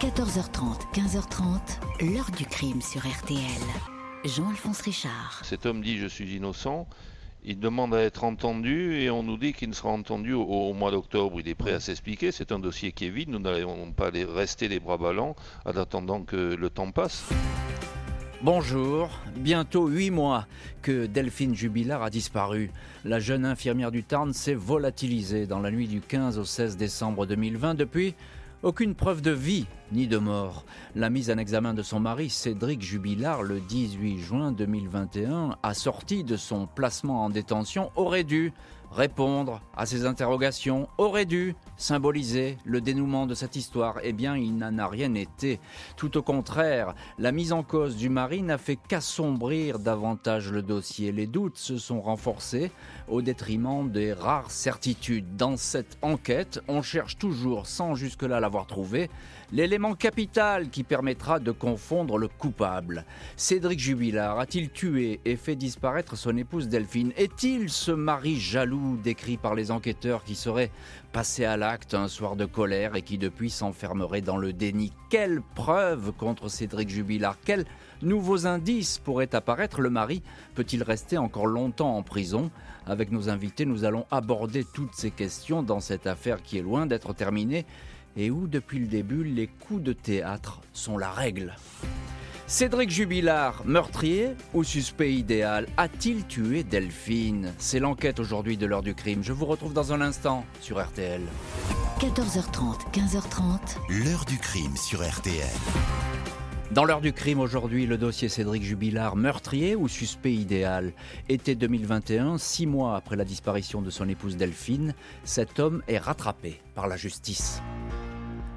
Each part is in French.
14h30, 15h30, l'heure du crime sur RTL. Jean-Alphonse Richard. Cet homme dit « je suis innocent ». Il demande à être entendu et on nous dit qu'il ne sera entendu au mois d'octobre. Il est prêt à s'expliquer. C'est un dossier qui est vide. Nous n'allons pas rester les bras ballants en attendant que le temps passe. Bonjour, bientôt 8 mois que Delphine Jubilard a disparu. La jeune infirmière du Tarn s'est volatilisée dans la nuit du 15 au 16 décembre 2020. Depuis, aucune preuve de vie ni de mort. La mise en examen de son mari, Cédric Jubilard, le 18 juin 2021, assortie de son placement en détention, aurait dû répondre à ces interrogations, aurait dû symboliser le dénouement de cette histoire. Eh bien, il n'en a rien été. Tout au contraire, la mise en cause du mari n'a fait qu'assombrir davantage le dossier. Les doutes se sont renforcés au détriment des rares certitudes. Dans cette enquête, on cherche toujours, sans jusque-là l'avoir trouvé, l'élément capital qui permettra de confondre le coupable. Cédric Jubilard a-t-il tué et fait disparaître son épouse Delphine ? Est-il ce mari jaloux décrit par les enquêteurs qui serait passé à l'acte un soir de colère et qui depuis s'enfermerait dans le déni ? Quelles preuves contre Cédric Jubilard ? Quels nouveaux indices pourraient apparaître ? Le mari peut-il rester encore longtemps en prison ? Avec nos invités, nous allons aborder toutes ces questions dans cette affaire qui est loin d'être terminée et où, depuis le début, les coups de théâtre sont la règle. Cédric Jubilard, meurtrier ou suspect idéal ? A-t-il tué Delphine ? C'est l'enquête aujourd'hui de l'heure du crime. Je vous retrouve dans un instant sur RTL. 14h30, 15h30, l'heure du crime sur RTL. Dans l'heure du crime aujourd'hui, le dossier Cédric Jubilard, meurtrier ou suspect idéal ? Été 2021, 6 mois après la disparition de son épouse Delphine, cet homme est rattrapé par la justice.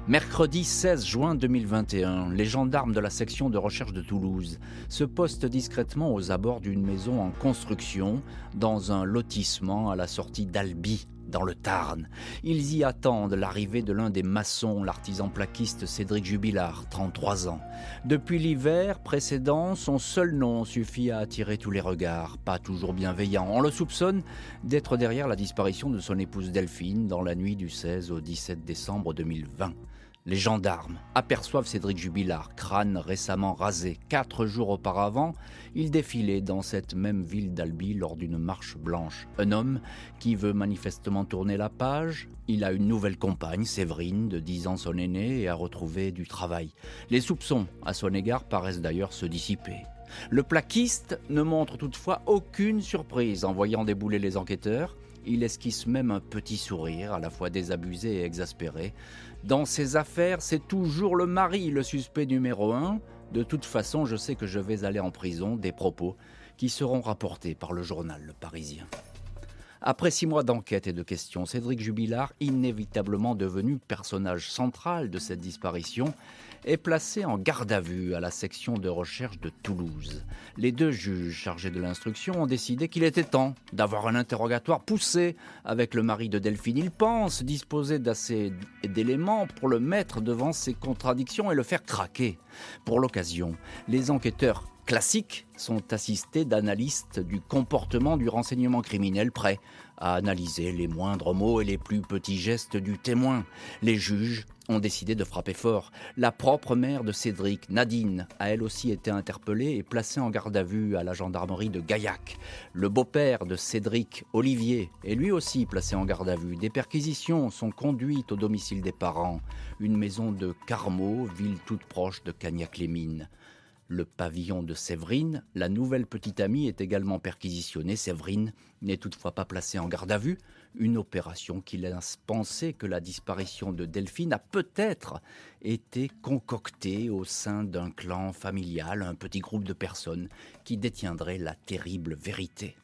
Mercredi 16 juin 2021, les gendarmes de la section de recherche de Toulouse se postent discrètement aux abords d'une maison en construction dans un lotissement à la sortie d'Albi, dans le Tarn. Ils y attendent l'arrivée de l'un des maçons, l'artisan plaquiste Cédric Jubilard, 33 ans. Depuis l'hiver précédent, son seul nom suffit à attirer tous les regards, pas toujours bienveillants. On le soupçonne d'être derrière la disparition de son épouse Delphine dans la nuit du 16 au 17 décembre 2020. Les gendarmes aperçoivent Cédric Jubilard, crâne récemment rasé. 4 jours auparavant, il défilait dans cette même ville d'Albi lors d'une marche blanche. Un homme qui veut manifestement tourner la page. Il a une nouvelle compagne, Séverine, de 10 ans son aînée, et a retrouvé du travail. Les soupçons à son égard paraissent d'ailleurs se dissiper. Le plaquiste ne montre toutefois aucune surprise en voyant débouler les enquêteurs. Il esquisse même un petit sourire, à la fois désabusé et exaspéré. Dans ces affaires, c'est toujours le mari, le suspect numéro 1. De toute façon, je sais que je vais aller en prison, des propos qui seront rapportés par le journal Le Parisien. Après 6 mois d'enquête et de questions, Cédric Jubilard, inévitablement devenu personnage central de cette disparition, est placé en garde à vue à la section de recherche de Toulouse. Les 2 juges chargés de l'instruction ont décidé qu'il était temps d'avoir un interrogatoire poussé avec le mari de Delphine. Ils pensent disposer d'assez d'éléments pour le mettre devant ses contradictions et le faire craquer. Pour l'occasion, les enquêteurs classiques sont assistés d'analystes du comportement du renseignement criminel prêts à analyser les moindres mots et les plus petits gestes du témoin. Les juges ont décidé de frapper fort. La propre mère de Cédric, Nadine, a elle aussi été interpellée et placée en garde à vue à la gendarmerie de Gaillac. Le beau-père de Cédric, Olivier, est lui aussi placé en garde à vue. Des perquisitions sont conduites au domicile des parents, une maison de Carmaux, ville toute proche de Cagnac-les-Mines. Le pavillon de Séverine, la nouvelle petite amie, est également perquisitionnée. Séverine n'est toutefois pas placée en garde à vue. Une opération qui laisse penser que la disparition de Delphine a peut-être été concoctée au sein d'un clan familial, un petit groupe de personnes qui détiendraient la terrible vérité.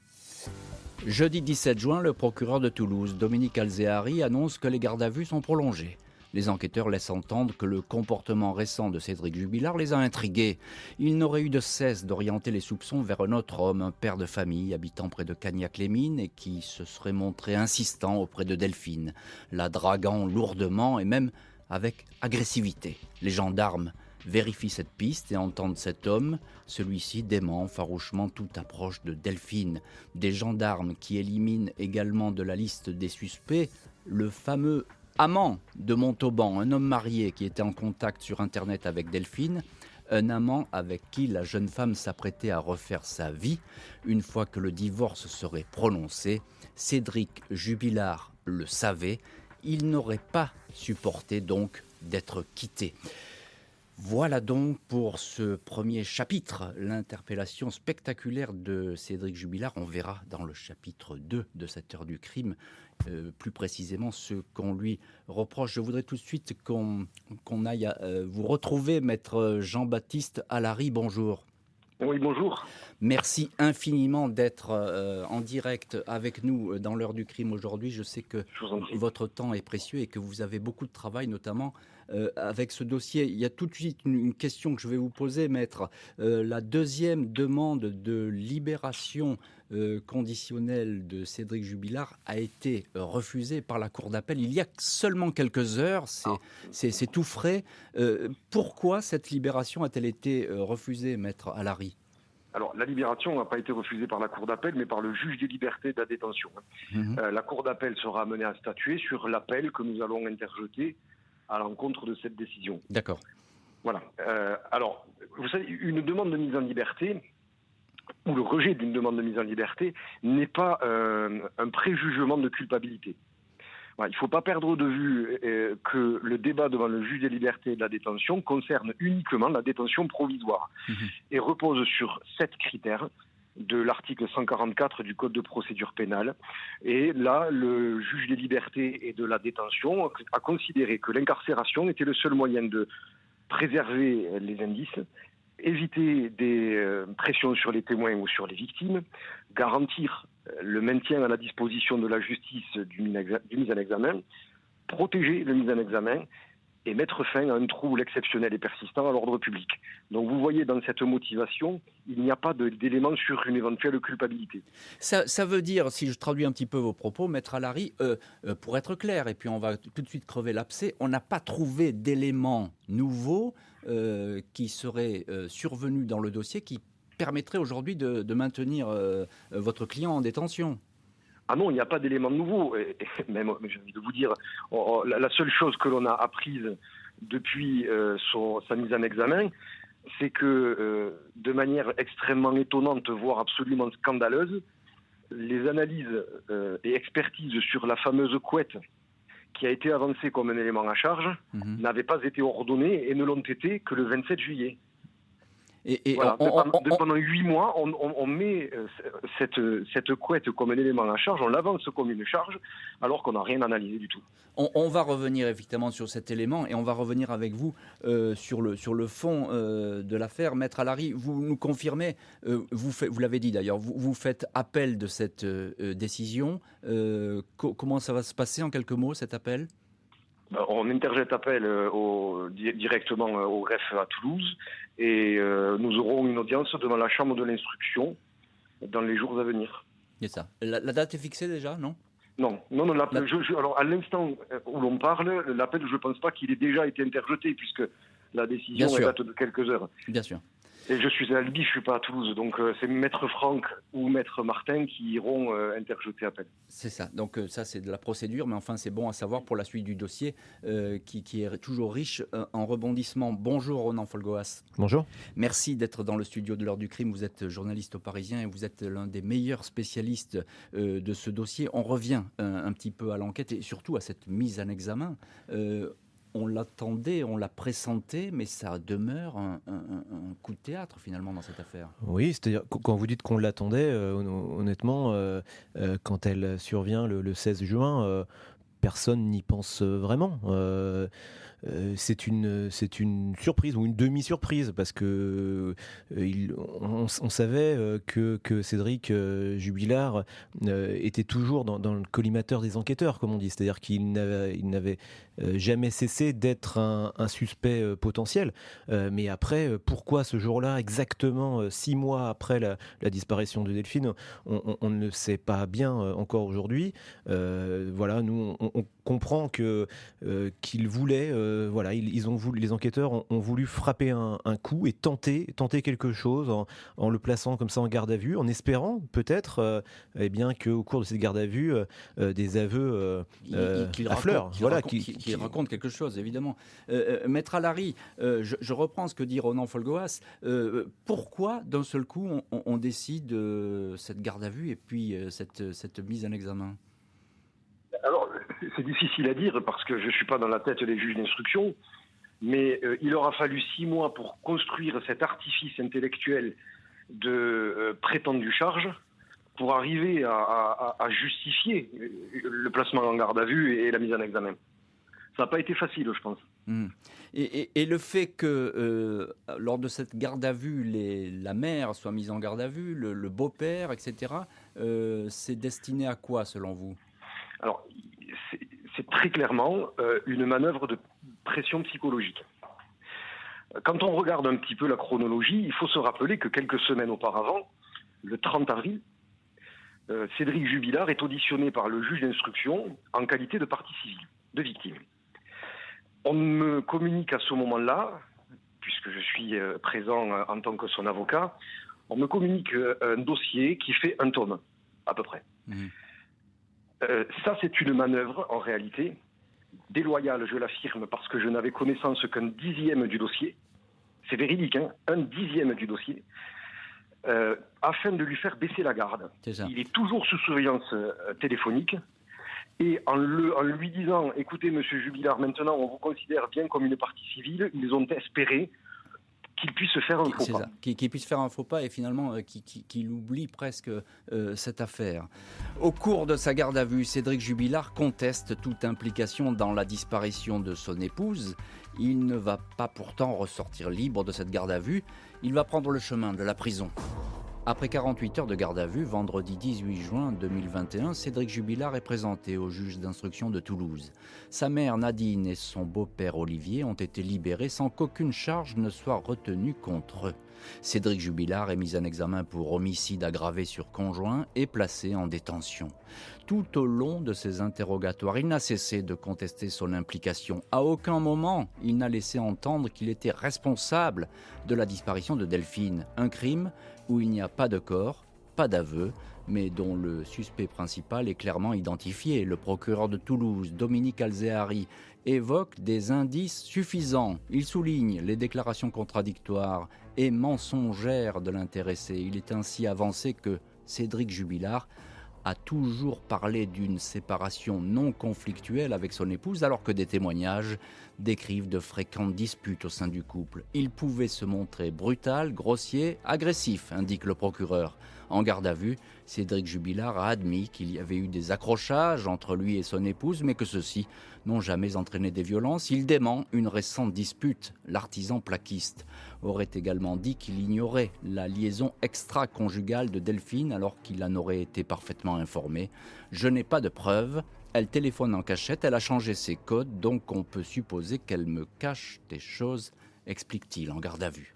Jeudi 17 juin, le procureur de Toulouse, Dominique Alzehari, annonce que les gardes à vue sont prolongées. Les enquêteurs laissent entendre que le comportement récent de Cédric Jubilard les a intrigués. Il n'aurait eu de cesse d'orienter les soupçons vers un autre homme, un père de famille habitant près de Cagnac-les-Mines et qui se serait montré insistant auprès de Delphine, la draguant lourdement et même avec agressivité. Les gendarmes vérifient cette piste et entendent cet homme. Celui-ci dément farouchement toute approche de Delphine. Des gendarmes qui éliminent également de la liste des suspects le fameux Amant de Montauban, un homme marié qui était en contact sur Internet avec Delphine, un amant avec qui la jeune femme s'apprêtait à refaire sa vie une fois que le divorce serait prononcé. Cédric Jubilard le savait, il n'aurait pas supporté donc d'être quitté. Voilà donc pour ce premier chapitre, l'interpellation spectaculaire de Cédric Jubilard. On verra dans le chapitre 2 de cette heure du crime, plus précisément ce qu'on lui reproche. Je voudrais tout de suite qu'on aille vous retrouver, maître Jean-Baptiste Allary. Bonjour. Oui, bonjour. Merci infiniment d'être en direct avec nous dans l'heure du crime aujourd'hui. Je sais que votre temps est précieux et que vous avez beaucoup de travail, notamment avec ce dossier. Il y a tout de suite une question que je vais vous poser, maître. La deuxième demande de libération conditionnelle de Cédric Jubilard a été refusée par la Cour d'appel il y a seulement quelques heures. C'est tout frais. Pourquoi cette libération a-t-elle été refusée, maître Allary ? Alors, la libération n'a pas été refusée par la Cour d'appel, mais par le juge des libertés de la détention. La Cour d'appel sera amenée à statuer sur l'appel que nous allons interjeter à l'encontre de cette décision. D'accord. Voilà. Alors, vous savez, une demande de mise en liberté, ou le rejet d'une demande de mise en liberté, n'est pas un préjugement de culpabilité. Voilà, il ne faut pas perdre de vue que le débat devant le juge des libertés de la détention concerne uniquement la détention provisoire et repose sur 7 critères de l'article 144 du Code de procédure pénale. Et là, le juge des libertés et de la détention a considéré que l'incarcération était le seul moyen de préserver les indices, éviter des pressions sur les témoins ou sur les victimes, garantir le maintien à la disposition de la justice du mise en examen, protéger le mise en examen et mettre fin à un trouble exceptionnel et persistant à l'ordre public. Donc vous voyez, dans cette motivation, il n'y a pas d'élément sur une éventuelle culpabilité. Ça veut dire, si je traduis un petit peu vos propos, maître Allary, pour être clair, et puis on va tout de suite crever l'abcès, on n'a pas trouvé d'éléments nouveaux qui seraient survenus dans le dossier qui permettraient aujourd'hui de maintenir votre client en détention. Ah non, il n'y a pas d'éléments nouveaux. Et même, j'ai envie de vous dire, la seule chose que l'on a apprise depuis sa mise en examen, c'est que de manière extrêmement étonnante, voire absolument scandaleuse, les analyses et expertises sur la fameuse couette qui a été avancée comme un élément à charge n'avaient pas été ordonnées et ne l'ont été que le 27 juillet. Voilà. Pendant 8 mois, on met cette couette comme un élément à charge, on l'avance comme une charge, alors qu'on n'a rien analysé du tout. On va revenir effectivement sur cet élément et on va revenir avec vous sur le fond de l'affaire. Maître Allary, vous nous confirmez, vous l'avez dit d'ailleurs, vous faites appel de cette décision. Comment ça va se passer en quelques mots, cet appel ? On interjette appel directement au greffe à Toulouse et nous aurons une audience devant la chambre de l'instruction dans les jours à venir. C'est ça. La date est fixée déjà, non ? Non. Alors à l'instant où l'on parle, l'appel, je ne pense pas qu'il ait déjà été interjeté puisque la décision date de quelques heures. Bien sûr. Et je suis à Albi, je ne suis pas à Toulouse. Donc c'est Maître Franck ou Maître Martin qui iront interjeter appel. C'est ça. Donc ça, c'est de la procédure. Mais enfin, c'est bon à savoir pour la suite du dossier qui est toujours riche en rebondissements. Bonjour Ronan Folgoas. Bonjour. Merci d'être dans le studio de l'heure du crime. Vous êtes journaliste au Parisien et vous êtes l'un des meilleurs spécialistes de ce dossier. On revient un petit peu à l'enquête et surtout à cette mise en examen. On l'attendait, on l'a pressenté, mais ça demeure un coup de théâtre finalement dans cette affaire. Oui, c'est-à-dire quand vous dites qu'on l'attendait, honnêtement, quand elle survient le 16 juin, personne n'y pense vraiment. C'est une surprise ou une demi-surprise parce que on savait que Cédric Jubilard était toujours dans le collimateur des enquêteurs, comme on dit, c'est-à-dire qu'il n'avait jamais cessé d'être un suspect potentiel. Mais après, pourquoi ce jour-là, exactement 6 mois après la disparition de Delphine, on ne le sait pas bien encore aujourd'hui. Voilà, nous, comprend qu'ils voulaient, les enquêteurs ont voulu frapper un coup et tenter quelque chose en le plaçant comme ça en garde à vue, en espérant peut-être qu'au cours de cette garde à vue, des aveux affleurent. Qu'il raconte quelque chose, évidemment. Maître Allary, je reprends ce que dit Ronan Folgoas. Pourquoi, d'un seul coup, on décide cette garde à vue et puis cette mise en examen ? Alors, c'est difficile à dire parce que je ne suis pas dans la tête des juges d'instruction, mais il aura fallu 6 mois pour construire cet artifice intellectuel de prétendue charge pour arriver à justifier le placement en garde à vue et la mise en examen. Ça n'a pas été facile, je pense. Et le fait que lors de cette garde à vue, la mère soit mise en garde à vue, le beau-père, etc., c'est destiné à quoi, selon vous ? Alors, c'est très clairement une manœuvre de pression psychologique. Quand on regarde un petit peu la chronologie, il faut se rappeler que quelques semaines auparavant, le 30 avril, Cédric Jubilard est auditionné par le juge d'instruction en qualité de partie civile, de victime. On me communique à ce moment-là, puisque je suis présent en tant que son avocat, on me communique un dossier qui fait 1 tome, à peu près. Ça, c'est une manœuvre, en réalité, déloyale, je l'affirme, parce que je n'avais connaissance qu'1 dixième du dossier. C'est véridique, 1 dixième du dossier, afin de lui faire baisser la garde. Il est toujours sous surveillance téléphonique. Et en lui disant, écoutez, monsieur Jubilard, maintenant, on vous considère bien comme une partie civile, ils ont espéré qu'il puisse faire un faux pas. Qu'il puisse faire un faux pas et finalement qu'il oublie presque cette affaire. Au cours de sa garde à vue, Cédric Jubilard conteste toute implication dans la disparition de son épouse. Il ne va pas pourtant ressortir libre de cette garde à vue. Il va prendre le chemin de la prison. Après 48 heures de garde à vue, vendredi 18 juin 2021, Cédric Jubilard est présenté au juge d'instruction de Toulouse. Sa mère Nadine et son beau-père Olivier ont été libérés sans qu'aucune charge ne soit retenue contre eux. Cédric Jubilard est mis en examen pour homicide aggravé sur conjoint et placé en détention. Tout au long de ses interrogatoires, il n'a cessé de contester son implication. À aucun moment, il n'a laissé entendre qu'il était responsable de la disparition de Delphine. Un crime où il n'y a pas de corps, pas d'aveu, mais dont le suspect principal est clairement identifié. Le procureur de Toulouse, Dominique Alzehari, évoque des indices suffisants. Il souligne les déclarations contradictoires et mensongères de l'intéressé. Il est ainsi avancé que Cédric Jubilard a toujours parlé d'une séparation non conflictuelle avec son épouse, alors que des témoignages décrivent de fréquentes disputes au sein du couple. Il pouvait se montrer brutal, grossier, agressif, indique le procureur. En garde à vue, Cédric Jubilard a admis qu'il y avait eu des accrochages entre lui et son épouse, mais que ceux-ci n'ont jamais entraîné des violences. Il dément une récente dispute. L'artisan plaquiste aurait également dit qu'il ignorait la liaison extra-conjugale de Delphine alors qu'il en aurait été parfaitement informé. « Je n'ai pas de preuves. Elle téléphone en cachette, elle a changé ses codes, donc on peut supposer qu'elle me cache des choses », explique-t-il en garde à vue.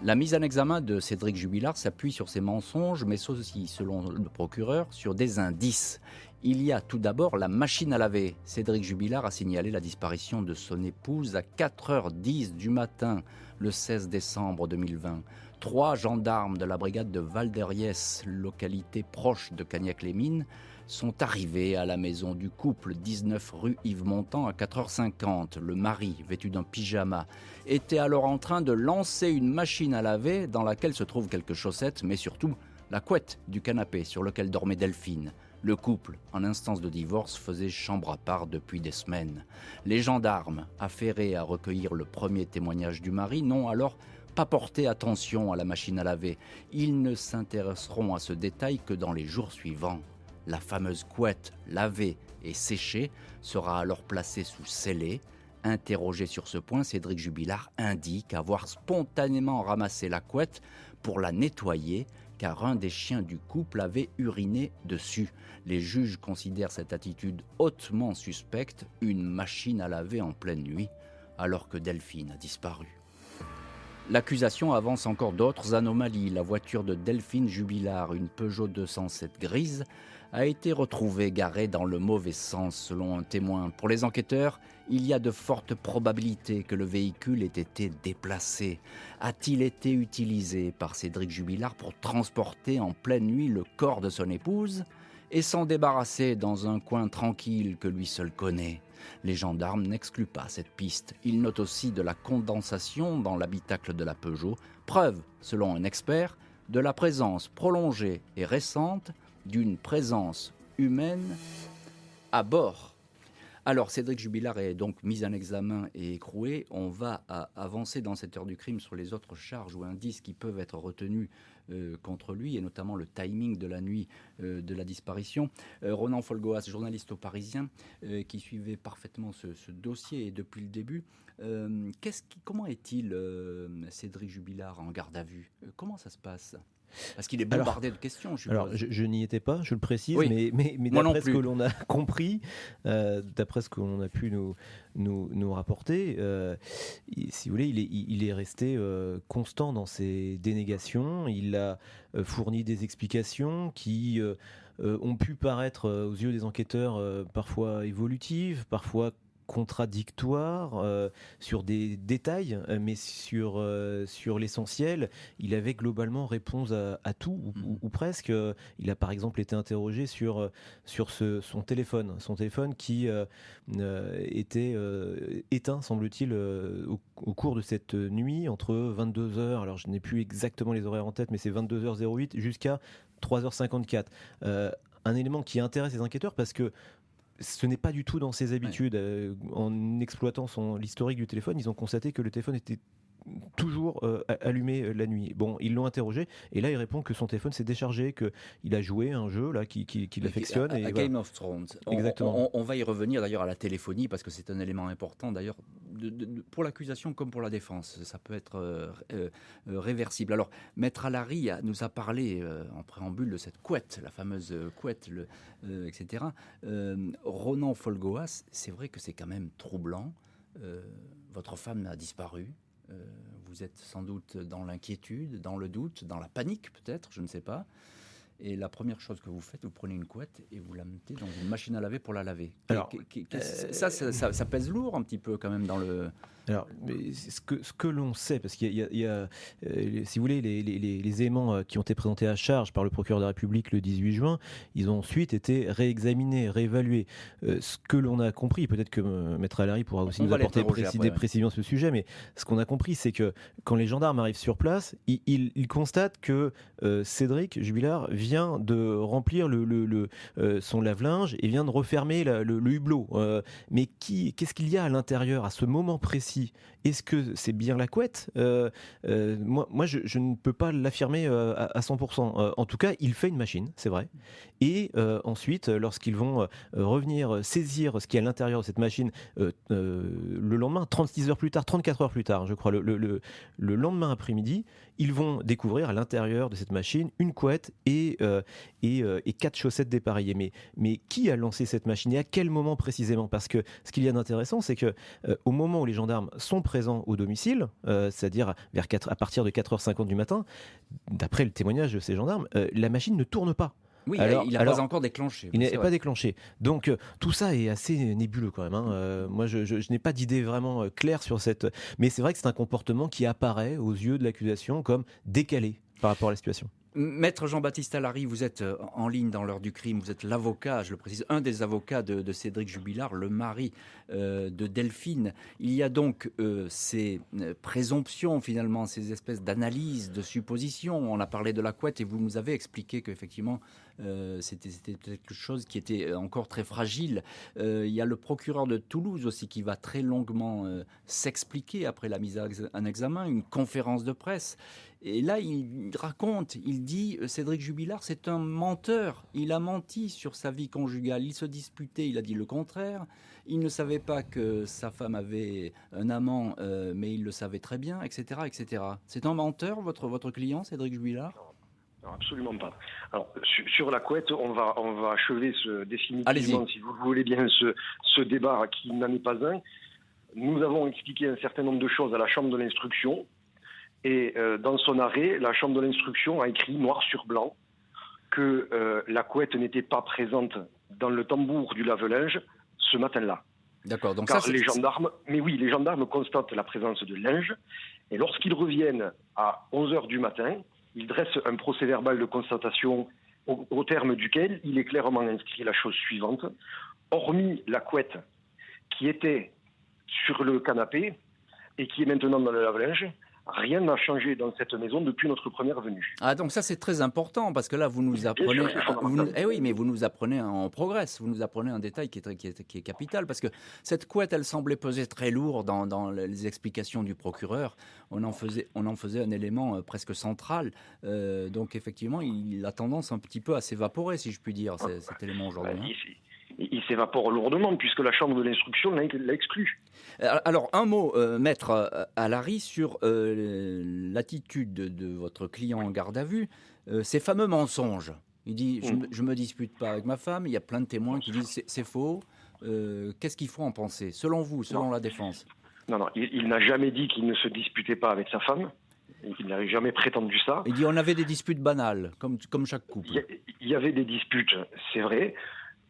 La mise en examen de Cédric Jubilard s'appuie sur ses mensonges, mais aussi, selon le procureur, sur des indices. Il y a tout d'abord la machine à laver. Cédric Jubilard a signalé la disparition de son épouse à 4h10 du matin, le 16 décembre 2020. 3 gendarmes de la brigade de Val-d'Eriès, localité proche de Cagnac-les-Mines, sont arrivés à la maison du couple, 19 rue Yves-Montand, à 4h50. Le mari, vêtu d'un pyjama, était alors en train de lancer une machine à laver dans laquelle se trouvent quelques chaussettes, mais surtout la couette du canapé sur lequel dormait Delphine. Le couple, en instance de divorce, faisait chambre à part depuis des semaines. Les gendarmes, affairés à recueillir le premier témoignage du mari, n'ont alors pas porté attention à la machine à laver. Ils ne s'intéresseront à ce détail que dans les jours suivants. La fameuse couette lavée et séchée sera alors placée sous scellé. Interrogé sur ce point, Cédric Jubilard indique avoir spontanément ramassé la couette pour la nettoyer, car un des chiens du couple avait uriné dessus. Les juges considèrent cette attitude hautement suspecte, une machine à laver en pleine nuit, alors que Delphine a disparu. L'accusation avance encore d'autres anomalies. La voiture de Delphine Jubilard, une Peugeot 207 grise, a été retrouvée garée dans le mauvais sens selon un témoin. Pour les enquêteurs, il y a de fortes probabilités que le véhicule ait été déplacé. A-t-il été utilisé par Cédric Jubilard pour transporter en pleine nuit le corps de son épouse et s'en débarrasser dans un coin tranquille que lui seul connaît? Les gendarmes n'excluent pas cette piste. Ils notent aussi de la condensation dans l'habitacle de la Peugeot, preuve, selon un expert, de la présence prolongée et récente d'une présence humaine à bord. Alors, Cédric Jubilard est donc mis en examen et écroué. On va avancer dans cette heure du crime sur les autres charges ou indices qui peuvent être retenus contre lui, et notamment le timing de la nuit de la disparition. Ronan Folgoas, journaliste au Parisien, qui suivait parfaitement ce dossier et depuis le début. Comment est-il, Cédric Jubilard, en garde à vue? Comment ça se passe? Parce qu'il est bombardé de questions, je suppose. Alors, je n'y étais pas, je le précise, oui. mais d'après ce que l'on a compris, d'après ce que l'on a pu nous rapporter, si vous voulez, il est resté constant dans ses dénégations. Il a fourni des explications qui ont pu paraître aux yeux des enquêteurs parfois évolutives, parfois contradictoire sur des détails, mais sur l'essentiel, il avait globalement réponse à tout, ou presque. Il a par exemple été interrogé sur son téléphone qui était éteint, semble-t-il, au cours de cette nuit, entre 22h, alors je n'ai plus exactement les horaires en tête, mais c'est 22h08 jusqu'à 3h54. Un élément qui intéresse les enquêteurs parce que ce n'est pas du tout dans ses habitudes. En exploitant l'historique du téléphone, ils ont constaté que le téléphone était toujours allumé la nuit. Bon, ils l'ont interrogé et là il répond que son téléphone s'est déchargé, qu'il a joué un jeu là qu'il affectionne. À Game of Thrones. Exactement. On va y revenir d'ailleurs à la téléphonie parce que c'est un élément important d'ailleurs pour l'accusation comme pour la défense. Ça peut être réversible. Alors, Maître Alary nous a parlé en préambule de cette couette, la fameuse couette, etc. Ronan Folgoas, c'est vrai que c'est quand même troublant. Votre femme a disparu. Vous êtes sans doute dans l'inquiétude, dans le doute, dans la panique peut-être, je ne sais pas. Et la première chose que vous faites, vous prenez une couette et vous la mettez dans une machine à laver pour la laver. Alors, ça pèse lourd un petit peu quand même dans le... Alors, ce que l'on sait, parce qu'il y a si vous voulez, les éléments qui ont été présentés à charge par le procureur de la République le 18 juin, ils ont ensuite été réexaminés, réévalués. Ce que l'on a compris, peut-être que Maître Alary pourra aussi nous apporter des précisions sur ce sujet, mais ce qu'on a compris, c'est que quand les gendarmes arrivent sur place, ils constatent que Cédric Jubilard vient de remplir son lave-linge et vient de refermer le hublot. Mais qu'est-ce qu'il y a à l'intérieur à ce moment précis? Est-ce que c'est bien la couette? Moi, je ne peux pas l'affirmer à 100%. En tout cas, il fait une machine, c'est vrai. Et ensuite, lorsqu'ils vont revenir saisir ce qui est à l'intérieur de cette machine le lendemain, 36 heures plus tard, 34 heures plus tard, je crois, le lendemain après-midi, ils vont découvrir à l'intérieur de cette machine une couette et 4 chaussettes dépareillées. Mais qui a lancé cette machine et à quel moment précisément? Parce que ce qu'il y a d'intéressant, c'est que au moment où les gendarmes sont présents au domicile, c'est-à-dire à partir de 4h50 du matin, d'après le témoignage de ces gendarmes, la machine ne tourne pas. Oui, il n'a pas encore déclenché. Il n'est pas déclenché. Donc tout ça est assez nébuleux quand même. Moi, je n'ai pas d'idée vraiment claire sur cette... Mais c'est vrai que c'est un comportement qui apparaît aux yeux de l'accusation comme décalé par rapport à la situation. Maître Jean-Baptiste Alary, vous êtes en ligne dans l'heure du crime, vous êtes l'avocat, je le précise, un des avocats de Cédric Jubilard, le mari de Delphine. Il y a donc ces présomptions finalement, ces espèces d'analyses, de suppositions. On a parlé de la couette et vous nous avez expliqué qu'effectivement c'était quelque chose qui était encore très fragile. Il y a le procureur de Toulouse aussi qui va très longuement s'expliquer après la mise en examen, une conférence de presse. Et là, il raconte, il dit, Cédric Jubilard, c'est un menteur. Il a menti sur sa vie conjugale. Il se disputait, il a dit le contraire. Il ne savait pas que sa femme avait un amant, mais il le savait très bien, etc., etc. C'est un menteur, votre client, Cédric Jubilard ? Non, absolument pas. Alors, sur la couette, on va achever définitivement, si vous voulez bien, ce débat qui n'en est pas un. Nous avons expliqué un certain nombre de choses à la chambre de l'instruction. Et dans son arrêt, la Chambre de l'instruction a écrit noir sur blanc que la couette n'était pas présente dans le tambour du lave-linge ce matin-là. D'accord, donc Car ça, les gendarmes constatent la présence de linge, et lorsqu'ils reviennent à 11h du matin, ils dressent un procès-verbal de constatation au terme duquel il est clairement inscrit la chose suivante: hormis la couette qui était sur le canapé et qui est maintenant dans le lave-linge, rien n'a changé dans cette maison depuis notre première venue. Ah, donc ça c'est très important, parce que là vous nous apprenez, Bien sûr, c'est fondamental. oui, mais vous nous apprenez en progrès, vous nous apprenez un détail qui est capital, parce que cette couette, elle semblait peser très lourd dans les explications du procureur. On en faisait un élément presque central, donc effectivement il a tendance un petit peu à s'évaporer, si je puis dire, cet élément aujourd'hui. Hein. Il s'évapore lourdement puisque la Chambre de l'instruction l'a exclu. Alors, un mot, maître Allary, sur l'attitude de votre client en garde à vue, ces fameux mensonges. Il dit je me dispute pas avec ma femme, il y a plein de témoins qui disent c'est faux. Qu'est-ce qu'il faut en penser, selon vous, selon la défense? Non, il n'a jamais dit qu'il ne se disputait pas avec sa femme. Il n'avait jamais prétendu ça. Il dit on avait des disputes banales, comme chaque couple. Il y avait des disputes, c'est vrai.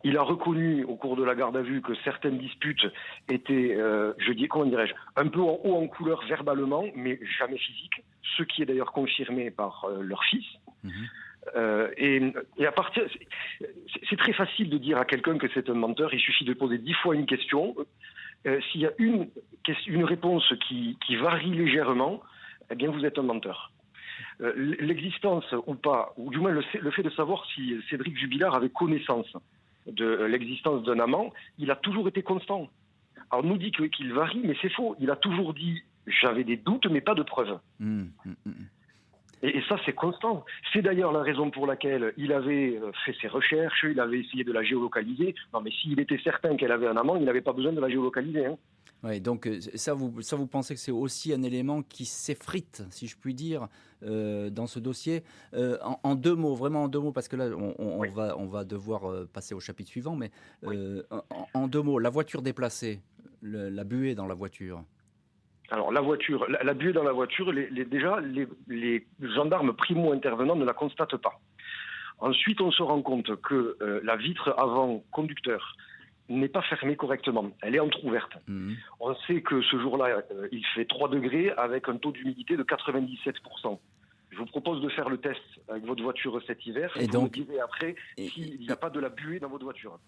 Il a reconnu au cours de la garde à vue que certaines disputes étaient, un peu en haut en couleur verbalement, mais jamais physiques, ce qui est d'ailleurs confirmé par leur fils. Et à partir, c'est très facile de dire à quelqu'un que c'est un menteur. Il suffit de poser 10 fois une question. S'il y a une réponse qui varie légèrement, eh bien vous êtes un menteur. L'existence ou pas, ou du moins le fait de savoir si Cédric Jubilard avait connaissance de l'existence d'un amant, il a toujours été constant. Alors on nous dit qu'il varie, mais c'est faux. Il a toujours dit « j'avais des doutes, mais pas de preuves ». Et ça, c'est constant. C'est d'ailleurs la raison pour laquelle il avait fait ses recherches, il avait essayé de la géolocaliser. Non, mais s'il était certain qu'elle avait un amant, il n'avait pas besoin de la géolocaliser. Hein. Oui, donc ça, vous pensez que c'est aussi un élément qui s'effrite, si je puis dire, dans ce dossier. En 2 mots, vraiment en 2 mots, parce que là, on va devoir passer au chapitre suivant, mais en 2 mots, la voiture déplacée, la buée dans la voiture. Alors la voiture, la buée dans la voiture, déjà les gendarmes primo-intervenants ne la constatent pas. Ensuite, on se rend compte que la vitre avant conducteur n'est pas fermée correctement, elle est entrouverte. On sait que ce jour-là, il fait 3 degrés avec un taux d'humidité de 97%. Je vous propose de faire le test avec votre voiture cet hiver et vous me direz après s'il n'y a pas de la buée dans votre voiture.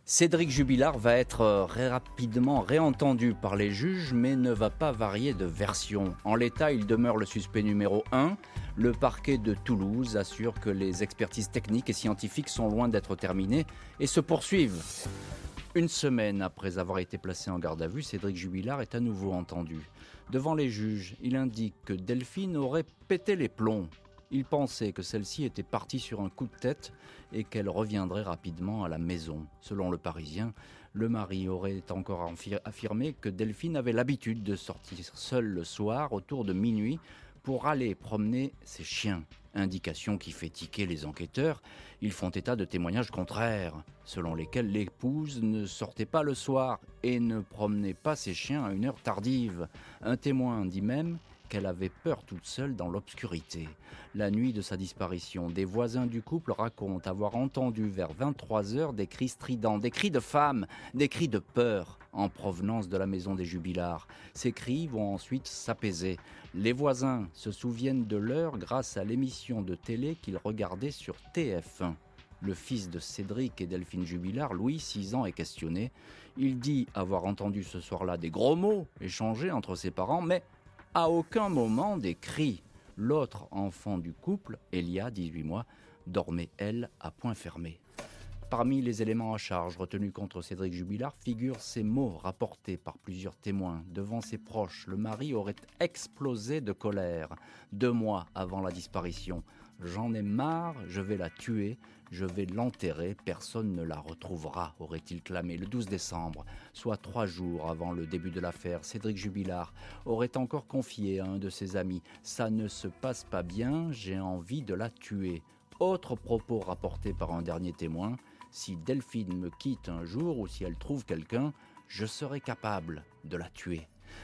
Cédric Jubilard va être rapidement réentendu par les juges, mais ne va pas varier de version. En l'état, il demeure le suspect numéro 1. Le parquet de Toulouse assure que les expertises techniques et scientifiques sont loin d'être terminées et se poursuivent. 1 semaine après avoir été placé en garde à vue, Cédric Jubilard est à nouveau entendu. Devant les juges, il indique que Delphine aurait pété les plombs. Il pensait que celle-ci était partie sur un coup de tête et qu'elle reviendrait rapidement à la maison. Selon le Parisien, le mari aurait encore affirmé que Delphine avait l'habitude de sortir seule le soir autour de minuit pour aller promener ses chiens. Indication qui fait tiquer les enquêteurs. Ils font état de témoignages contraires, selon lesquels l'épouse ne sortait pas le soir et ne promenait pas ses chiens à une heure tardive. Un témoin dit même qu'elle avait peur toute seule dans l'obscurité. La nuit de sa disparition, des voisins du couple racontent avoir entendu vers 23h des cris stridents, des cris de femmes, des cris de peur en provenance de la maison des Jubilards. Ces cris vont ensuite s'apaiser. Les voisins se souviennent de l'heure grâce à l'émission de télé qu'ils regardaient sur TF1. Le fils de Cédric et Delphine Jubilard, Louis, 6 ans, est questionné. Il dit avoir entendu ce soir-là des gros mots échangés entre ses parents, mais à aucun moment des cris. L'autre enfant du couple, Elia, 18 mois, dormait, elle, à point fermé. Parmi les éléments à charge retenus contre Cédric Jubilard figurent ces mots rapportés par plusieurs témoins. Devant ses proches, le mari aurait explosé de colère 2 mois avant la disparition. « J'en ai marre, je vais la tuer, je vais l'enterrer, personne ne la retrouvera », aurait-il clamé le 12 décembre, soit 3 jours avant le début de l'affaire. Cédric Jubilard aurait encore confié à un de ses amis « Ça ne se passe pas bien, j'ai envie de la tuer ». Autre propos rapporté par un dernier témoin « Si Delphine me quitte un jour ou si elle trouve quelqu'un, je serai capable de la tuer ».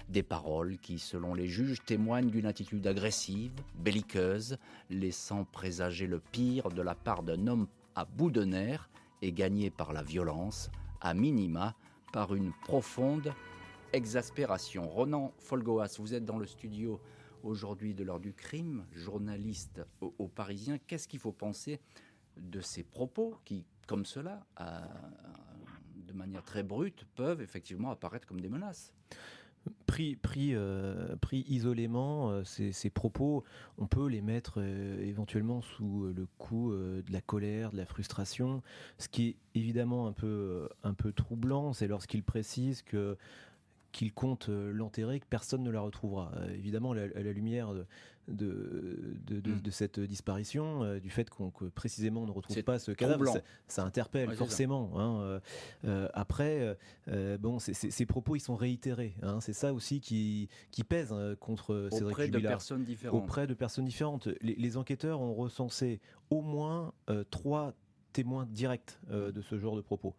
Des paroles qui, selon les juges, témoignent d'une attitude agressive, belliqueuse, laissant présager le pire de la part d'un homme à bout de nerfs et gagné par la violence, à minima par une profonde exaspération. Ronan Folgoas, vous êtes dans le studio aujourd'hui de l'heure du crime, journaliste au Parisien. Qu'est-ce qu'il faut penser de ces propos qui, comme cela, de manière très brute, peuvent effectivement apparaître comme des menaces? Pris isolément, ces propos, on peut les mettre éventuellement sous le coup de la colère, de la frustration. Ce qui est évidemment un peu troublant, c'est lorsqu'il précise qu'il compte l'enterrer, que personne ne la retrouvera. Évidemment, à la lumière de cette disparition, du fait que précisément on ne retrouve pas ce cadavre, ça interpelle forcément. Après, ces propos, ils sont réitérés. C'est ça aussi qui pèse contre Cédric Jubilard. Auprès de personnes différentes. Les enquêteurs ont recensé au moins 3 témoins directs de ce genre de propos.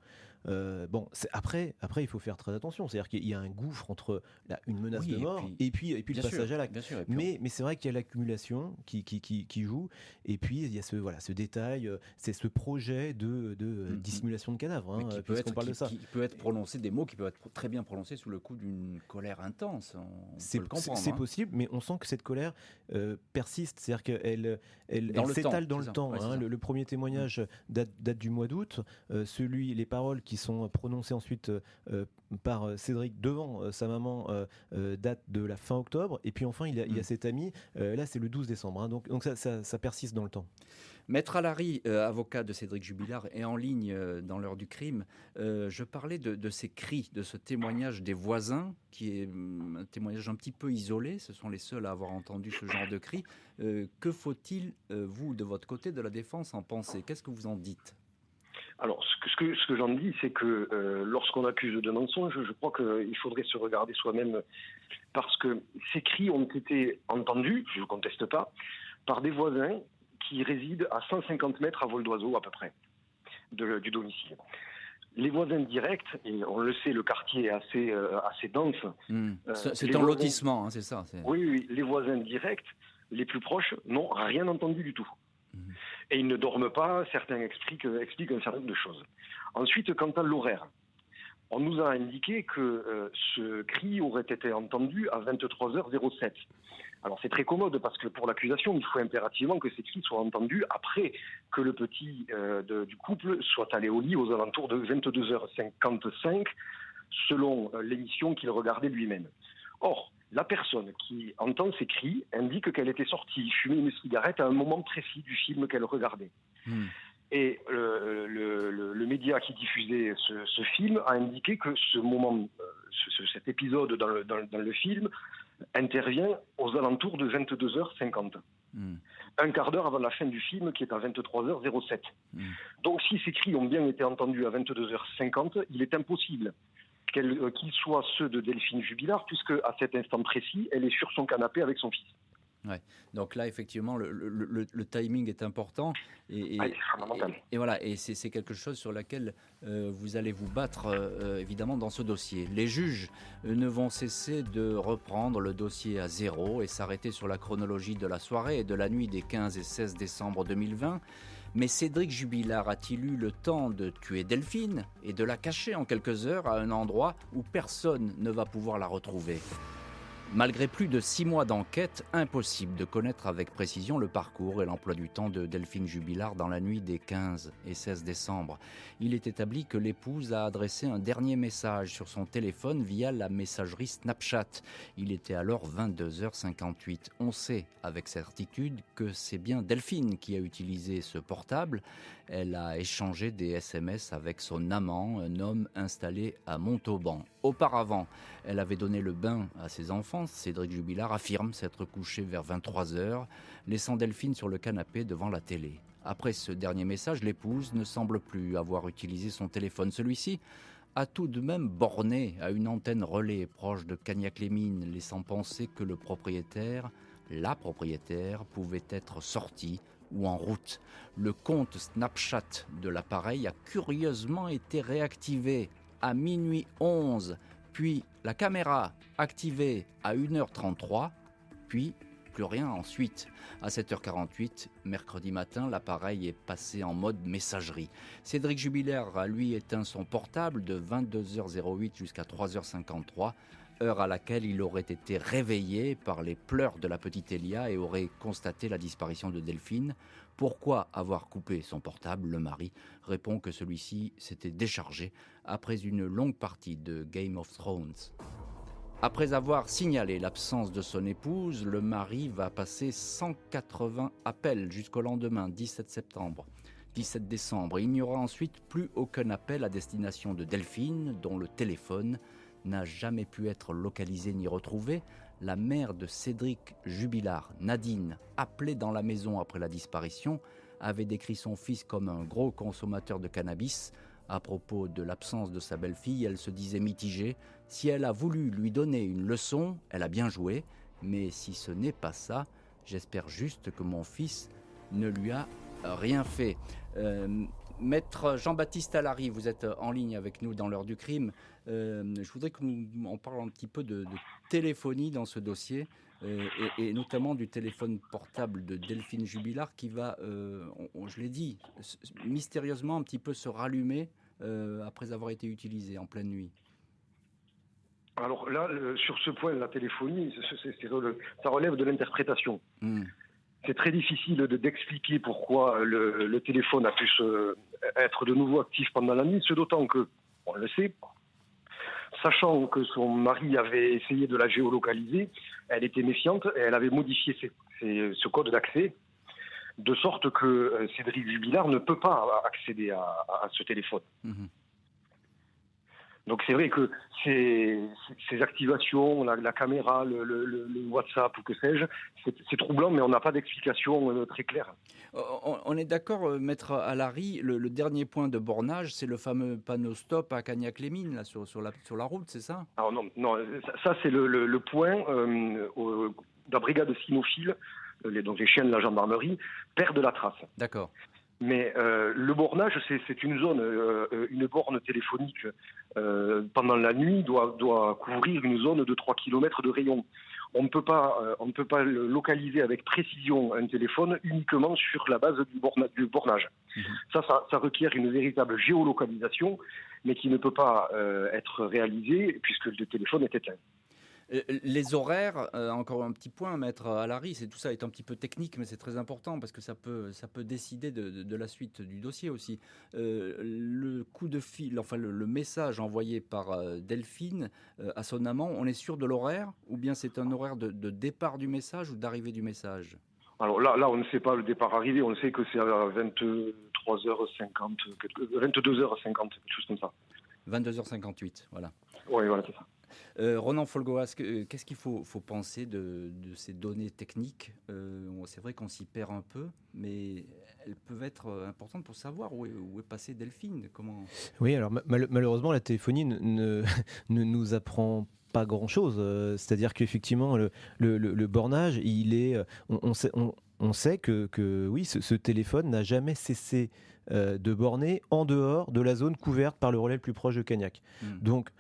Après, il faut faire très attention. C'est-à-dire qu'il y a un gouffre entre une menace de mort et puis le passage à l'acte. Mais c'est vrai qu'il y a l'accumulation qui joue. Et puis il y a ce détail, c'est ce projet de dissimulation de cadavres. Qui peut être prononcé, des mots qui peuvent être très bien prononcés sous le coup d'une colère intense. On peut le comprendre. C'est possible, mais on sent que cette colère persiste. C'est-à-dire qu'elle s'étale dans le temps. Le premier témoignage date du mois d'août. Les paroles qui sont prononcées ensuite par Cédric devant sa maman datent de la fin octobre. Et puis enfin, il y a cet ami. Là, c'est le 12 décembre. Donc ça persiste dans le temps. Maître Alary, avocat de Cédric Jubilard, est en ligne dans l'heure du crime. Je parlais de ces cris, de ce témoignage des voisins, qui est un témoignage un petit peu isolé. Ce sont les seuls à avoir entendu ce genre de cris. Que faut-il, vous, de votre côté, de la défense, en penser? Qu'est-ce que vous en dites? Alors, ce que j'en dis, c'est que lorsqu'on accuse de mensonge, je crois qu'il faudrait se regarder soi-même, parce que ces cris ont été entendus, je ne conteste pas, par des voisins qui résident à 150 mètres à vol d'oiseau à peu près du domicile. Les voisins directs, et on le sait, le quartier est assez dense. C'est un lotissement, c'est ça. Oui, les voisins directs, les plus proches, n'ont rien entendu du tout. Et ils ne dorment pas, certains expliquent un certain nombre de choses. Ensuite, quant à l'horaire, on nous a indiqué que ce cri aurait été entendu à 23h07. Alors c'est très commode parce que pour l'accusation, il faut impérativement que ces cris soient entendus après que le petit du couple soit allé au lit aux alentours de 22h55, selon l'émission qu'il regardait lui-même. Or, la personne qui entend ces cris indique qu'elle était sortie fumer une cigarette à un moment précis du film qu'elle regardait. Et le média qui diffusait ce film a indiqué que cet épisode dans le film intervient aux alentours de 22h50. Un quart d'heure avant la fin du film qui est à 23h07. Donc si ces cris ont bien été entendus à 22h50, il est impossible qu'ils soient ceux de Delphine Jubilard, puisque à cet instant précis, elle est sur son canapé avec son fils. Ouais. Donc là, effectivement, le timing est important. C'est fondamental. Et voilà, et c'est quelque chose sur laquelle vous allez vous battre, évidemment, dans ce dossier. Les juges ne vont cesser de reprendre le dossier à zéro et s'arrêter sur la chronologie de la soirée et de la nuit des 15 et 16 décembre 2020. Mais Cédric Jubilard a-t-il eu le temps de tuer Delphine et de la cacher en quelques heures à un endroit où personne ne va pouvoir la retrouver ? Malgré plus de 6 mois d'enquête, impossible de connaître avec précision le parcours et l'emploi du temps de Delphine Jubilard dans la nuit des 15 et 16 décembre. Il est établi que l'épouse a adressé un dernier message sur son téléphone via la messagerie Snapchat. Il était alors 22h58. On sait avec certitude que c'est bien Delphine qui a utilisé ce portable. Elle a échangé des SMS avec son amant, un homme installé à Montauban. Auparavant, elle avait donné le bain à ses enfants. Cédric Jubilard affirme s'être couché vers 23h, laissant Delphine sur le canapé devant la télé. Après ce dernier message, l'épouse ne semble plus avoir utilisé son téléphone. Celui-ci a tout de même borné à une antenne relais proche de Cagnac-les-Mines, laissant penser que la propriétaire, pouvait être sortie ou en route. Le compte Snapchat de l'appareil a curieusement été réactivé à minuit 11, puis la caméra activée à 1h33, puis plus rien ensuite. À 7h48, mercredi matin, l'appareil est passé en mode messagerie. Cédric Jubilard a lui éteint son portable de 22h08 jusqu'à 3h53, heure à laquelle il aurait été réveillé par les pleurs de la petite Elia et aurait constaté la disparition de Delphine. Pourquoi avoir coupé son portable? Le mari répond que celui-ci s'était déchargé après une longue partie de Game of Thrones. Après avoir signalé l'absence de son épouse, le mari va passer 180 appels jusqu'au lendemain, 17 décembre. Il n'y aura ensuite plus aucun appel à destination de Delphine, dont le téléphone n'a jamais pu être localisé ni retrouvé. La mère de Cédric Jubilard, Nadine, appelée dans la maison après la disparition, avait décrit son fils comme un gros consommateur de cannabis. À propos de l'absence de sa belle-fille, elle se disait mitigée. Si elle a voulu lui donner une leçon, elle a bien joué. Mais si ce n'est pas ça, j'espère juste que mon fils ne lui a rien fait. Maître Jean-Baptiste Allary, vous êtes en ligne avec nous dans l'heure du crime. Je voudrais qu'on parle un petit peu de téléphonie dans ce dossier, et notamment du téléphone portable de Delphine Jubilard qui va, je l'ai dit, mystérieusement un petit peu se rallumer après avoir été utilisé en pleine nuit. Alors là, sur ce point, la téléphonie, ça relève de l'interprétation. C'est très difficile d'expliquer pourquoi le téléphone a pu être de nouveau actif pendant la nuit, ce d'autant que, on le sait, sachant que son mari avait essayé de la géolocaliser, elle était méfiante et elle avait modifié ce code d'accès, de sorte que Cédric Jubilard ne peut pas accéder à ce téléphone. Donc c'est vrai que ces activations, la caméra, le WhatsApp ou que sais-je, c'est troublant, mais on n'a pas d'explication très claire. On est d'accord, Maître Allary, le dernier point de bornage, c'est le fameux panneau stop à Cagnac-les-Mines, là, sur la route, c'est ça? Alors non, ça c'est le point de la brigade cynophile, donc les chiens de la gendarmerie, perdent la trace. D'accord. Mais le bornage, c'est une zone, une borne téléphonique pendant la nuit doit couvrir une zone de 3 km de rayon. On ne peut pas localiser avec précision un téléphone uniquement sur la base du bornage. Ça requiert une véritable géolocalisation, mais qui ne peut pas être réalisée puisque le téléphone est éteint. Les horaires, encore un petit point, Maître Allary, tout ça est un petit peu technique, mais c'est très important parce que ça peut décider de la suite du dossier aussi. Le coup de fil, enfin le message envoyé par Delphine à son amant, on est sûr de l'horaire ou bien c'est un horaire de départ du message ou d'arrivée du message? Alors là, on ne sait pas le départ arrivé, on sait que c'est à 23h50, 22h50, quelque chose comme ça. 22h58, voilà. Oui, voilà, c'est ça. Ronan Folgoas, qu'est-ce qu'il faut penser de ces données techniques? C'est vrai qu'on s'y perd un peu, mais elles peuvent être importantes pour savoir où est passée Delphine. Comment... Oui, alors malheureusement, la téléphonie ne nous apprend pas grand-chose. C'est-à-dire qu'effectivement, le bornage, on sait que oui, ce téléphone n'a jamais cessé de borner en dehors de la zone couverte par le relais le plus proche de Cagnac. Donc,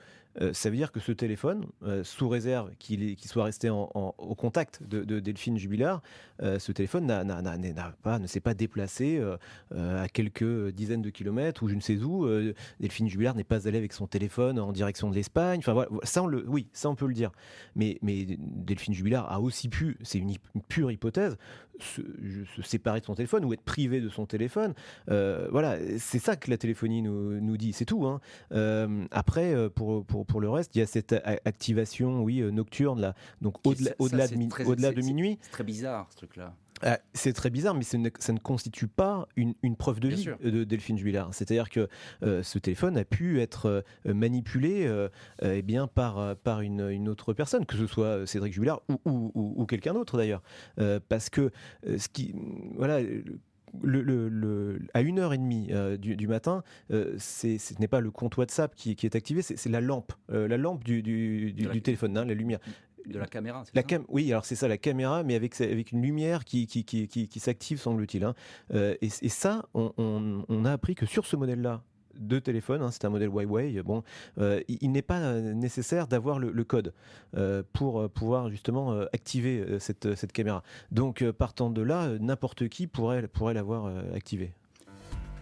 ça veut dire que ce téléphone, sous réserve qu'il soit resté au contact de Delphine Jubilard, ce téléphone ne s'est pas déplacé à quelques dizaines de kilomètres ou je ne sais où. Delphine Jubilard n'est pas allée avec son téléphone en direction de l'Espagne. Enfin voilà, ça on peut le dire. Mais Delphine Jubilard a aussi pu, c'est une pure hypothèse, se séparer de son téléphone ou être privé de son téléphone. Voilà, c'est ça que la téléphonie nous dit, c'est tout. Après, pour le reste, il y a cette activation, nocturne là, donc au-delà de minuit. C'est très bizarre ce truc-là. C'est très bizarre, mais ça ne constitue pas une preuve de vie de Delphine Jubilard. C'est-à-dire que ce téléphone a pu être manipulé par une autre personne, que ce soit Cédric Jubilard ou quelqu'un d'autre d'ailleurs. Parce que à 1h30 du matin, ce n'est pas le compte WhatsApp qui est activé, c'est la lampe du téléphone, la lumière. De la caméra, c'est ça ? Oui, alors c'est ça, la caméra, mais avec une lumière qui s'active, semble-t-il. Et ça, on a appris que sur ce modèle-là de téléphone, c'est un modèle Huawei. Bon, il n'est pas nécessaire d'avoir le code pour pouvoir justement activer cette caméra. Donc partant de là, n'importe qui pourrait l'avoir activée.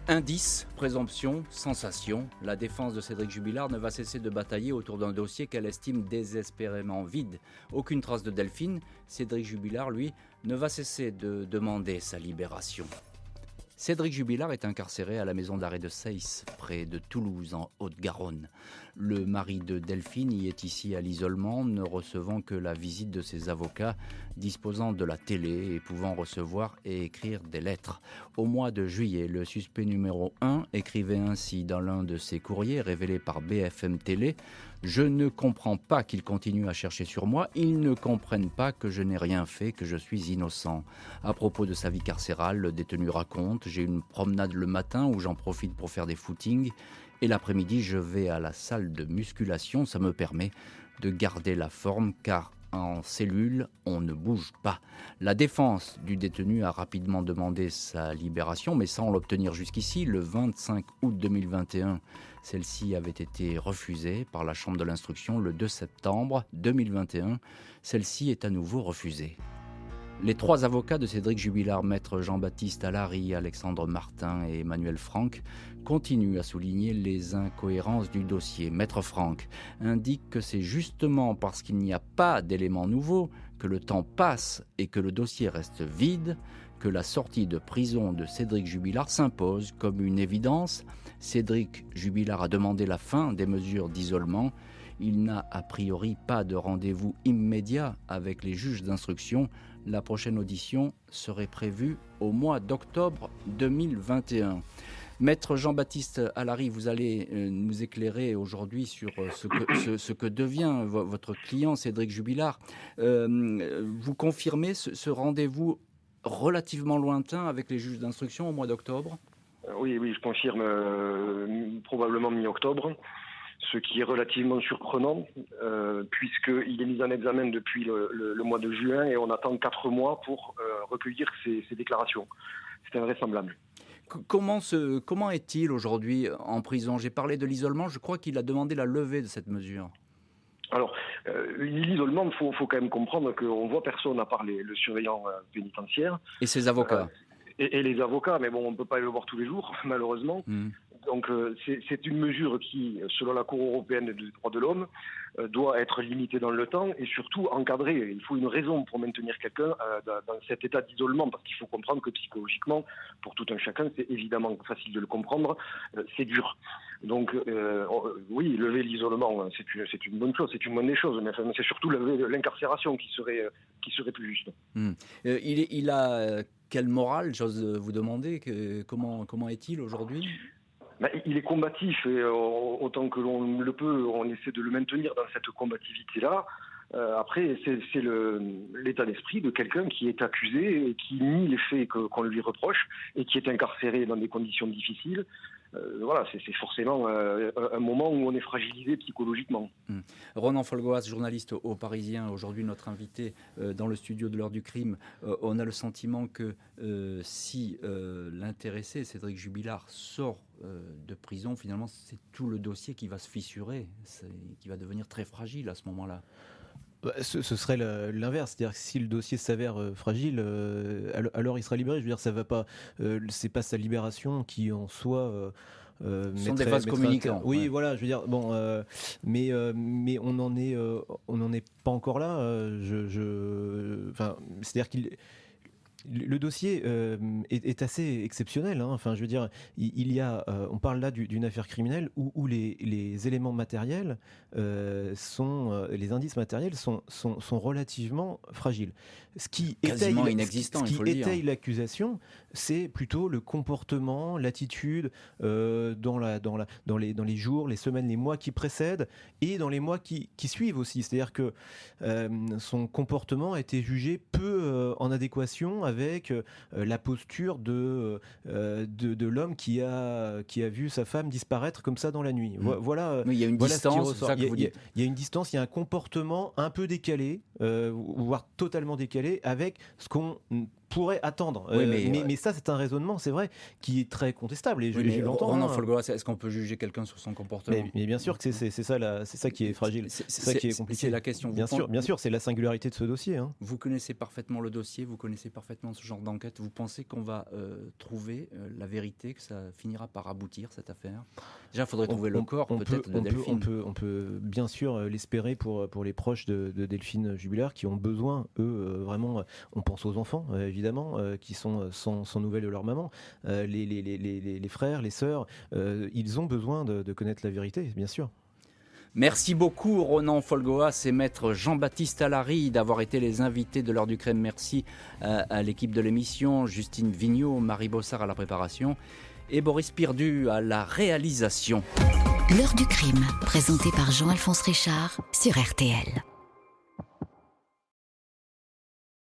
Indice, présomption, sensation, la défense de Cédric Jubilard ne va cesser de batailler autour d'un dossier qu'elle estime désespérément vide. Aucune trace de Delphine, Cédric Jubilard, lui, ne va cesser de demander sa libération. Cédric Jubilard est incarcéré à la maison d'arrêt de Seyss, près de Toulouse, en Haute-Garonne. Le mari de Delphine y est ici à l'isolement, ne recevant que la visite de ses avocats, disposant de la télé et pouvant recevoir et écrire des lettres. Au mois de juillet, le suspect numéro 1 écrivait ainsi dans l'un de ses courriers révélés par BFM Télé « Je ne comprends pas qu'ils continuent à chercher sur moi, ils ne comprennent pas que je n'ai rien fait, que je suis innocent. » À propos de sa vie carcérale, le détenu raconte « J'ai une promenade le matin où j'en profite pour faire des footings et l'après-midi je vais à la salle de musculation, ça me permet de garder la forme car en cellule, on ne bouge pas. » La défense du détenu a rapidement demandé sa libération, mais sans l'obtenir jusqu'ici. Le 25 août 2021, celle-ci avait été refusée par la Chambre de l'instruction. Le 2 septembre 2021, celle-ci est à nouveau refusée. Les trois avocats de Cédric Jubilard, maître Jean-Baptiste Allary, Alexandre Martin et Emmanuel Franck, continuent à souligner les incohérences du dossier. Maître Franck indique que c'est justement parce qu'il n'y a pas d'éléments nouveaux, que le temps passe et que le dossier reste vide, que la sortie de prison de Cédric Jubilard s'impose comme une évidence. Cédric Jubilard a demandé la fin des mesures d'isolement. Il n'a a priori pas de rendez-vous immédiat avec les juges d'instruction. La prochaine audition serait prévue au mois d'octobre 2021. Maître Jean-Baptiste Allary, vous allez nous éclairer aujourd'hui sur ce que devient votre client Cédric Jubilard. Vous confirmez ce rendez-vous relativement lointain avec les juges d'instruction au mois d'octobre ? Oui, je confirme, probablement mi-octobre. Ce qui est relativement surprenant, puisqu'il est mis en examen depuis le mois de juin et on attend 4 mois pour recueillir ses déclarations. C'est invraisemblable. Comment est-il aujourd'hui en prison ? J'ai parlé de l'isolement, je crois qu'il a demandé la levée de cette mesure. Alors, l'isolement, il faut quand même comprendre qu'on voit personne à part le surveillant pénitentiaire. Et ses avocats. Et les avocats, mais bon, on ne peut pas le voir tous les jours, malheureusement. Donc c'est une mesure qui, selon la Cour européenne des droits de l'homme, doit être limitée dans le temps et surtout encadrée. Il faut une raison pour maintenir quelqu'un dans cet état d'isolement, parce qu'il faut comprendre que psychologiquement, pour tout un chacun, c'est évidemment facile de le comprendre, c'est dur. Donc oui, lever l'isolement, c'est une bonne chose, c'est une bonne des choses, mais c'est surtout lever l'incarcération qui serait plus juste. Il a quelle morale, j'ose vous demander, comment est-il aujourd'hui ? Il est combatif et autant que l'on le peut, on essaie de le maintenir dans cette combativité-là. Après, c'est l'état d'esprit de quelqu'un qui est accusé et qui nie les faits qu'on lui reproche et qui est incarcéré dans des conditions difficiles. Voilà, c'est forcément un moment où on est fragilisé psychologiquement. Ronan Folgoas, journaliste au Parisien, aujourd'hui notre invité dans le studio de l'heure du crime. On a le sentiment que si l'intéressé, Cédric Jubilard, sort de prison, finalement c'est tout le dossier qui va se fissurer, qui va devenir très fragile à ce moment-là. Ce serait l'inverse, c'est-à-dire que si le dossier s'avère fragile, alors il sera libéré. Je veux dire, ça va pas, c'est pas sa libération qui en soi. Ce sont des vases communicants. Oui, ouais. Voilà, je veux dire, bon, mais on n'en est pas encore là. Enfin, c'est-à-dire qu'il. Le dossier est assez exceptionnel. Enfin, je veux dire, on parle là d'une affaire criminelle où les éléments matériels les indices matériels sont relativement fragiles. Ce qui quasiment inexistant. Ce qui étaye l'accusation, c'est plutôt le comportement, l'attitude dans les jours, les semaines, les mois qui précèdent et dans les mois qui suivent aussi. C'est-à-dire que son comportement a été jugé peu en adéquation avec la posture de l'homme qui a vu sa femme disparaître comme ça dans la nuit. Voilà. Mais il y a une distance, c'est ça que vous dites. Il y a une distance, il y a un comportement un peu décalé, voire totalement décalé, avec ce qu'on pourrait attendre. Oui, mais ça, c'est un raisonnement, c'est vrai, qui est très contestable. Et je l'entends. Ronan Folgoas, est-ce qu'on peut juger quelqu'un sur son comportement ? Mais bien sûr que c'est ça qui est fragile. C'est ça qui est compliqué. C'est la question. Bien sûr, c'est la singularité de ce dossier. Hein. Vous connaissez parfaitement le dossier, vous connaissez parfaitement ce genre d'enquête. Vous pensez qu'on va trouver la vérité, que ça finira par aboutir, cette affaire ? Déjà, il faudrait trouver le corps, peut-être, de Delphine. On peut bien sûr l'espérer pour les proches de Delphine Jubilard, qui ont besoin, eux, vraiment, on pense aux enfants, évidemment, qui sont sans nouvelles de leur maman, les frères, les sœurs, ils ont besoin de connaître la vérité, bien sûr. Merci beaucoup Ronan Folgoas et maître Jean-Baptiste Allary d'avoir été les invités de l'heure du crime. Merci à l'équipe de l'émission, Justine Vignot, Marie Bossard à la préparation et Boris Pirdu à la réalisation. L'heure du crime, présentée par Jean-Alphonse Richard sur RTL.